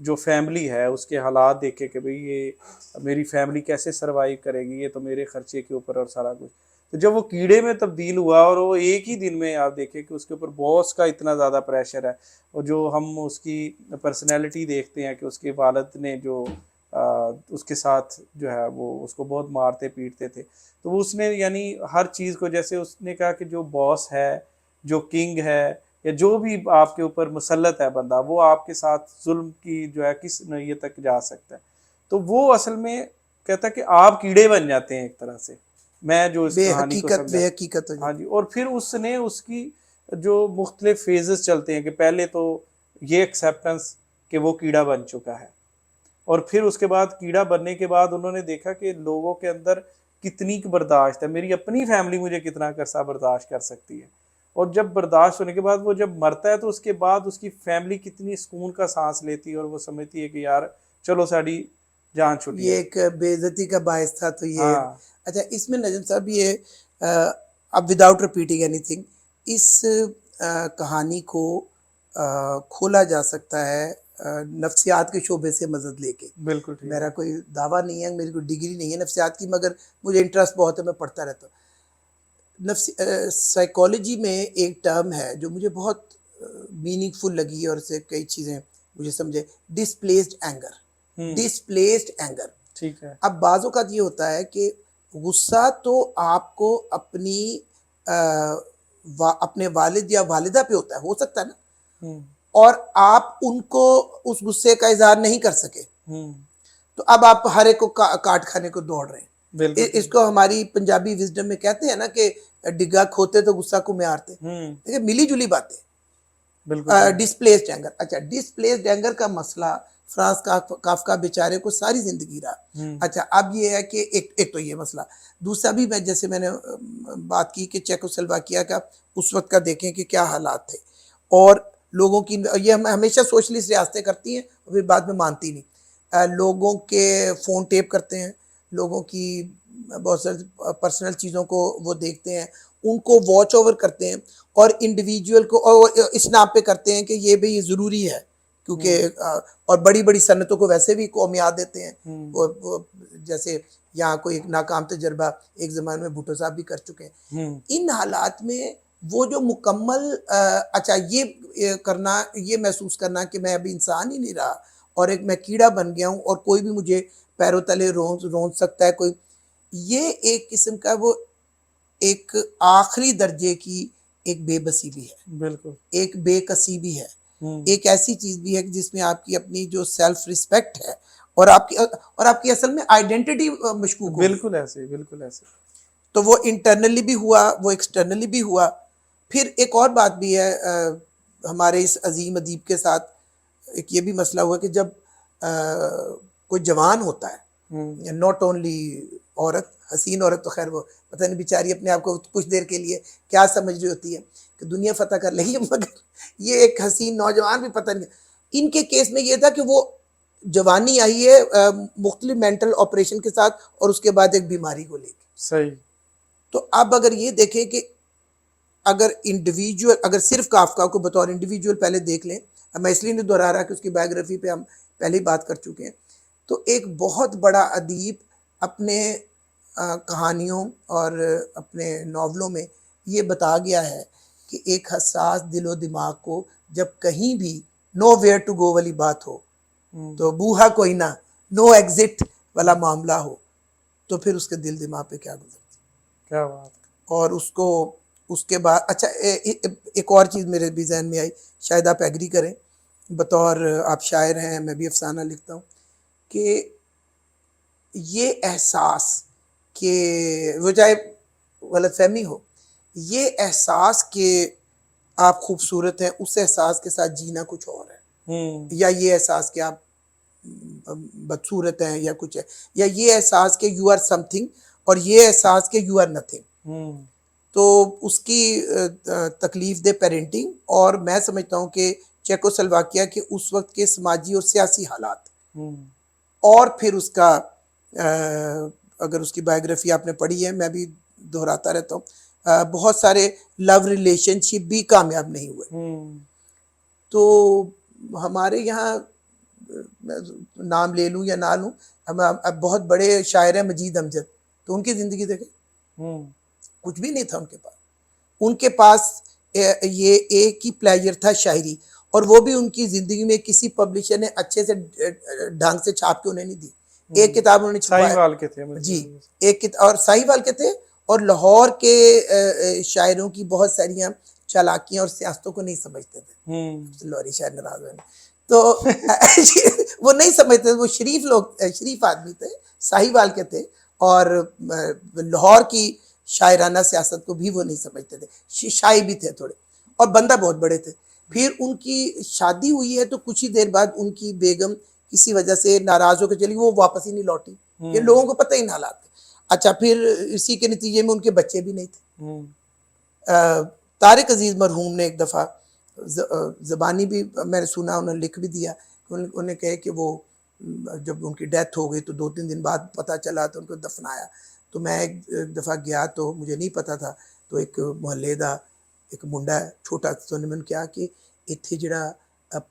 جو فیملی ہے اس کے حالات دیکھے کہ بھئی یہ میری فیملی کیسے سروائیو کرے گی, یہ تو میرے خرچے کے اوپر اور سارا کچھ. تو جب وہ کیڑے میں تبدیل ہوا اور وہ ایک ہی دن میں آپ دیکھیں کہ اس کے اوپر باس کا اتنا زیادہ پریشر ہے, اور جو ہم اس کی پرسنالٹی دیکھتے ہیں کہ اس کے والد نے جو اس کے ساتھ جو ہے وہ اس کو بہت مارتے پیٹتے تھے, تو وہ اس نے یعنی ہر چیز کو, جیسے اس نے کہا کہ جو باس ہے, جو کنگ ہے, یا جو بھی آپ کے اوپر مسلط ہے بندہ, وہ آپ کے ساتھ ظلم کی جو ہے کس نوعیت تک جا سکتا ہے. تو وہ اصل میں کہتا ہے کہ آپ کیڑے بن جاتے ہیں ایک طرح سے, میں جو اس کہانی کو سمجھا. بے حقیقت ہو ہاں جاتی. جی, اور پھر اس نے اس کی جو مختلف فیزز چلتے ہیں کہ پہلے تو یہ ایکسیپٹنس کہ وہ کیڑا بن چکا ہے, اور پھر اس کے بعد کیڑا بننے کے بعد انہوں نے دیکھا کہ لوگوں کے اندر کتنی برداشت ہے, میری اپنی فیملی مجھے کتنا عرصہ برداشت کر سکتی ہے, اور جب برداشت ہونے کے بعد وہ جب مرتا ہے تو اس کے بعد اس کی فیملی کتنی سکون کا سانس لیتی ہے, اور وہ سمجھتی ہے کہ یار چلو ساڑی جان چھٹی یہ ہے. ایک بے عزتی کا باعث تھا. تو یہ ہاں اچھا, اس میں نجم صاحب یہ اب وداؤٹ ریپیٹنگ اینی تھنگ, اس کہانی کو کھولا جا سکتا ہے نفسیات کے شعبے سے مدد لے کے. بالکل ٹھیک میرا ہے. کوئی دعویٰ نہیں ہے, میری کوئی ڈگری نہیں ہے نفسیات کی, مگر مجھے انٹرسٹ بہت ہے, میں پڑھتا رہتا ہوں. سائیکالوجی میں ایک ٹرم ہے جو مجھے بہت میننگ فل لگی اور اس سے کئی چیزیں مجھے سمجھے, ڈسپلیسڈ اینگر. Displaced anger. ٹھیک ہے. اب بعض اوقات یہ ہوتا ہے کہ غصہ تو آپ کو اپنے والد یا والدہ پہ ہوتا ہے, ہو سکتا ہے نا, اور آپ ان کو اس غصے کا اظہار نہیں کر سکے, تو اب آپ ہر ایک کو کاٹ کھانے کو دوڑ رہے ہیں. اس کو ہماری پنجابی وزڈم میں کہتے ہیں نا کہ ڈگا کھوتے تو غصہ کو مارتے. دیکھیں ملی جلی باتیں. Displaced anger. اچھا, ڈسپلیسڈ اینگر کا مسئلہ فرانس کافکا بیچارے کو ساری زندگی رہا. اچھا, اب یہ ہے کہ ایک تو یہ مسئلہ, دوسرا بھی میں جیسے میں نے بات کی کہ چیکوسلواکیہ کا اس وقت کا دیکھیں کہ کیا حالات تھے, اور لوگوں کی, یہ ہمیشہ سوشلسٹ ریاستیں کرتی ہیں اور پھر بعد میں مانتی نہیں, لوگوں کے فون ٹیپ کرتے ہیں, لوگوں کی بہت ساری پرسنل چیزوں کو وہ دیکھتے ہیں, ان کو واچ اوور کرتے ہیں, اور انڈیویجول کو اسناپ پہ کرتے ہیں کہ یہ بھی یہ ضروری ہے, کیونکہ اور بڑی بڑی صنعتوں کو ویسے بھی قومیات دیتے ہیں. جیسے یہاں کوئی ایک ناکام تجربہ ایک زمانے میں بھٹو صاحب بھی کر چکے ہیں. ان حالات میں وہ جو مکمل اچھا یہ کرنا, یہ محسوس کرنا کہ میں ابھی انسان ہی نہیں رہا اور ایک میں کیڑا بن گیا ہوں اور کوئی بھی مجھے پیروں تلے رون سکتا ہے کوئی, یہ ایک قسم کا وہ ایک آخری درجے کی ایک بے بسی بھی ہے. بالکل. ایک بے کسی بھی ہے. ایک ایسی چیز بھی ہے جس میں آپ کی اپنی جو سیلف ریسپیکٹ ہے اور آپ کی اصل میں آئیڈینٹی مشکوک ہو. بالکل ایسے, بالکل ایسے. تو وہ انٹرنلی بھی ہوا, وہ ایکسٹرنلی بھی ہوا. پھر ایک اور بات بھی ہے ہمارے اس عظیم ادیب کے ساتھ, ایک یہ بھی مسئلہ ہوا کہ جب کوئی جوان ہوتا ہے, ناٹ اونلی عورت, حسین عورت تو خیر وہ پتہ نہیں بیچاری اپنے آپ کو کچھ دیر کے لیے کیا سمجھ رہی ہوتی ہے کہ دنیا فتح کر لے گی, مگر یہ ایک حسین نوجوان بھی پتہ نہیں. ان کے کیس میں یہ تھا کہ وہ جوانی آئی ہے مختلف مینٹل آپریشن کے ساتھ, اور اس کے بعد ایک بیماری کو لے کے. صحیح. تو اب اگر یہ دیکھیں کہ اگر انڈیویجول, اگر صرف کافکا کو بطور انڈیویجول پہلے دیکھ لیں, میں اس لیے نہیں دہرا رہا کہ اس کی بایوگرافی پہ ہم پہلے ہی بات کر چکے ہیں, تو ایک بہت بڑا ادیب اپنے کہانیوں اور اپنے ناولوں میں یہ بتا گیا ہے کہ ایک حساس دل و دماغ کو جب کہیں بھی نو ویئر ٹو گو والی بات ہو, تو بوہا کوئی نہ, نو ایگزٹ والا معاملہ ہو, تو پھر اس کے دل دماغ پہ کیا گزرتی. کیا بات. اور اس کو اس کے بعد اچھا ایک اور چیز میرے بھی ذہن میں آئی, شاید آپ ایگری کریں, بطور آپ شاعر ہیں, میں بھی افسانہ لکھتا ہوں, کہ یہ احساس کہ وہ چاہے غلط فہمی ہو, یہ احساس کہ آپ خوبصورت ہیں, اس احساس کے ساتھ جینا کچھ اور ہے, یا یہ احساس کہ آپ بدصورت ہیں یا کچھ ہے, یا یہ احساس کہ یو آر سم تھنگ, اور یہ احساس کہ یو آر نتھنگ. تو اس کی تکلیف دہ پیرنٹنگ, اور میں سمجھتا ہوں کہ چیکوسلواکیہ کے اس وقت کے سماجی اور سیاسی حالات, اور پھر اس کا اگر اس کی بایوگرافی آپ نے پڑھی ہے, میں بھی دہراتا رہتا ہوں, بہت سارے لو ریلیشن شپ بھی کامیاب نہیں ہوئے. تو ہمارے یہاں نام لے لوں یا نہ لوں، اب بہت بڑے شاعر ہیں مجید امجد، تو ان کی زندگی دیکھیں، کچھ بھی نہیں تھا ان کے پاس. ان کے پاس یہ ایک ہی پلیجر تھا شاعری، اور وہ بھی ان کی زندگی میں کسی پبلشر نے اچھے سے ڈھنگ سے چھاپ کے انہیں نہیں دی. ایک کتاب انہوں نے چھپایا، ساہیوال کے تھے جی ایک کتاب، اور ساہیوال کے تھے، اور لاہور کے شاعروں کی بہت ساریاں چالاکیاں اور سیاستوں کو نہیں سمجھتے تھے. لاہوری شاعر ناراض ہوئے تو وہ نہیں سمجھتے تھے، وہ شریف لوگ، شریف آدمی تھے، ساہیوال کے تھے، اور لاہور کی شاعرانہ سیاست کو بھی وہ نہیں سمجھتے تھے، شاعر بھی تھے تھوڑے، اور بندہ بہت بڑے تھے. پھر ان کی شادی ہوئی ہے تو کچھ ہی دیر بعد ان کی بیگم کسی وجہ سے ناراض ہو کے چلی، وہ واپس ہی نہیں لوٹی. یہ لوگوں کو پتہ ہی نہ حالات تھے. اچھا پھر اسی کے نتیجے میں ان کے بچے بھی نہیں تھے. طارق عزیز مرحوم نے ایک دفعہ زبانی بھی میں نے سنا، انہوں نے لکھ بھی دیا، انہوں نے کہے کہ وہ جب ان کی ڈیتھ ہو گئی تو 2-3 دن بعد پتہ چلا تو ان کو دفنایا. تو میں ایک دفعہ گیا تو مجھے نہیں پتا تھا، تو ایک محلے دا ایک منڈا چھوٹا، تو انہوں نے کہا کہ اتھے جڑا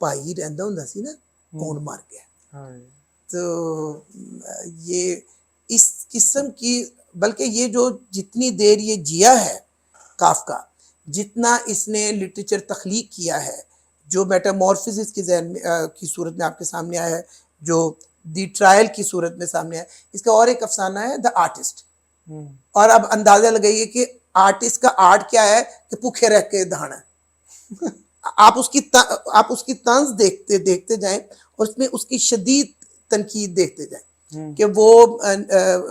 بھائی رہندا ہوندا سی نا، کون مر گیا. تو یہ اس قسم کی، بلکہ یہ جو جتنی دیر یہ جیا ہے کافکا، جتنا اس نے لٹریچر تخلیق کیا ہے، جو میٹامورفسس کی ذہن میں کی صورت میں آپ کے سامنے آیا ہے، جو دی ٹرائل کی صورت میں سامنے آیا، اس کا اور ایک افسانہ ہے دا آرٹسٹ. اور اب اندازہ لگائیے کہ آرٹسٹ کا آرٹ کیا ہے، کہ بھوکے رہ کے دہانا ہے. آپ اس کی طنز دیکھتے جائیں، اور اس میں اس کی شدید تنقید دیکھتے جائیں کہ وہ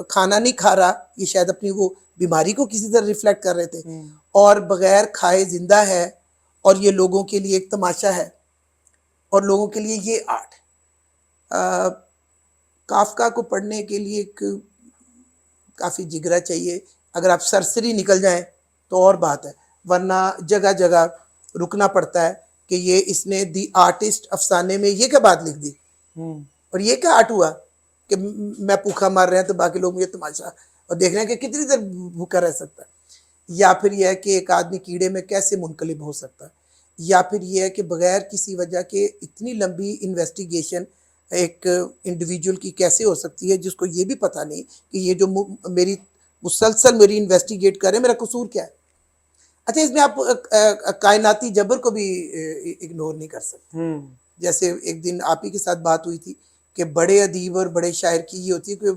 کھانا نہیں کھا رہا، یہ شاید اپنی وہ بیماری کو کسی طرح ریفلیکٹ کر رہے تھے، اور بغیر کھائے زندہ ہے، اور یہ لوگوں کے لیے ایک تماشا ہے، اور لوگوں کے لیے یہ آرٹ. کافکا کو پڑھنے کے لیے ایک کافی جگرا چاہیے. اگر آپ سرسری نکل جائیں تو اور بات ہے، ورنہ جگہ جگہ رکنا پڑتا ہے کہ یہ اس نے دی آرٹسٹ افسانے میں یہ کیا بات لکھ دی، اور یہ کیا آرٹ ہوا کہ میں بھوکا مر رہا ہوں تو باقی لوگ مجھے تماشا اور دیکھ رہے ہیں کہ کتنی دیر بھوکا رہ سکتا ہے. یا پھر یہ ہے کہ ایک آدمی کیڑے میں کیسے منقلب ہو سکتا ہے. یا پھر یہ ہے کہ بغیر کسی وجہ کے اتنی لمبی انویسٹیگیشن ایک انڈیویجول کی کیسے ہو سکتی ہے، جس کو یہ بھی پتہ نہیں کہ یہ جو میری مسلسل میری انویسٹیگیٹ کرے میرا قصور کیا ہے. اچھا اس میں آپ کائناتی جبر کو بھی اگنور نہیں کر سکتے. جیسے ایک دن آپ ہی کے ساتھ بات ہوئی تھی کہ بڑے ادیب اور بڑے شاعر کی یہ ہوتی ہے کہ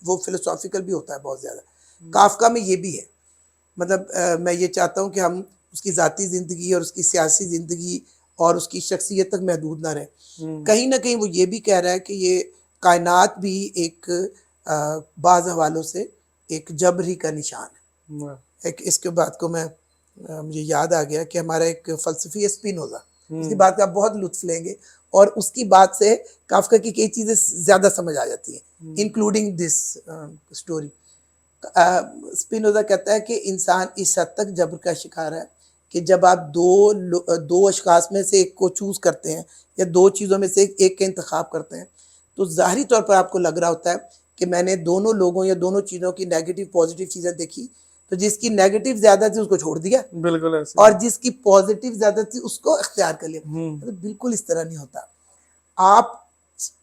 وہ فلسافیکل بھی ہوتا ہے بہت زیادہ. کافکا میں یہ بھی ہے. مطلب میں یہ چاہتا ہوں کہ ہم اس کی ذاتی زندگی اور اس کی سیاسی زندگی اور اس کی شخصیت تک محدود نہ رہیں. کہیں نہ کہیں وہ یہ بھی کہہ رہا ہے کہ یہ کائنات بھی ایک بعض حوالوں سے ایک جبر ہی کا نشان ہے. ایک اس کے بات کو مجھے یاد آ گیا کہ ہمارا ایک فلسفی ہے اسپینوزا، اس کی بات کا آپ بہت لطف لیں گے، اور اس کی بات سے کافکا کی کئی چیزیں زیادہ سمجھ آ جاتی ہیں، انکلوڈنگ دس اسٹوری. اسپینوزا کہتا ہے کہ انسان اس حد تک جبر کا شکار ہے کہ جب آپ دو اشخاص میں سے ایک کو چوز کرتے ہیں، یا دو چیزوں میں سے ایک کا انتخاب کرتے ہیں، تو ظاہری طور پر آپ کو لگ رہا ہوتا ہے کہ میں نے دونوں لوگوں یا دونوں چیزوں کی نیگیٹو پازیٹیو چیزیں دیکھی، تو جس کی نیگیٹو زیادہ تھی اس کو چھوڑ دیا، بالکل ایسے، اور جس کی پازیٹیو زیادہ تھی اس کو اختیار کر لیا. بالکل اس طرح نہیں ہوتا. آپ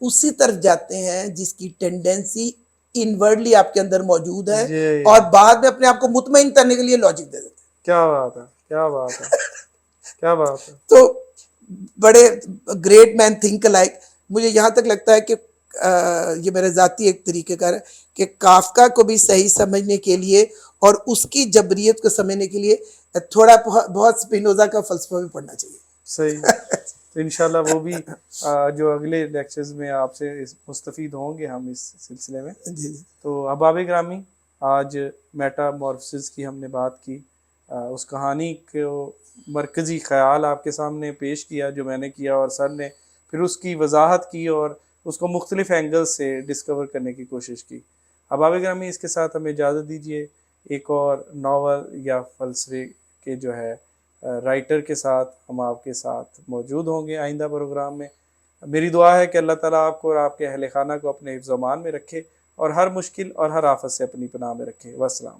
اسی طرف جاتے ہیں جس کی ٹینڈنسی انورڈلی آپ کے اندر موجود ہے، اور بعد میں اپنے آپ کو مطمئن کرنے کے لیے لاجک دے دیتے ہیں. کیا بات ہے، کیا بات ہے، کیا بات ہے. تو بڑے گریٹ مین تھنک لائک. مجھے یہاں تک لگتا ہے کہ یہ میرا ذاتی ایک طریقہ کار ہے کہ کافکا کو بھی صحیح سمجھنے کے لیے اور اس کی جبریت کو سمجھنے کے لیے تھوڑا بہت اسپینوزا کا فلسفہ بھی پڑھنا چاہیے. صحیح. تو انشاءاللہ وہ بھی جو اگلے لیکچرز میں آپ سے مستفید ہوں گے ہم اس سلسلے میں. جی. تو احباب گرامی، آج میٹامورفسس کی ہم نے بات کی، اس کہانی کو مرکزی خیال آپ کے سامنے پیش کیا جو میں نے کیا، اور سر نے پھر اس کی وضاحت کی اور اس کو مختلف اینگل سے ڈسکور کرنے کی کوشش کی. احباب گرامی، اس کے ساتھ ہمیں اجازت دیجیے. ایک اور ناول یا فلسفے کے جو ہے رائٹر کے ساتھ ہم آپ کے ساتھ موجود ہوں گے آئندہ پروگرام میں. میری دعا ہے کہ اللہ تعالیٰ آپ کو اور آپ کے اہل خانہ کو اپنے حفظ و امان میں رکھے، اور ہر مشکل اور ہر آفت سے اپنی پناہ میں رکھے. والسلام.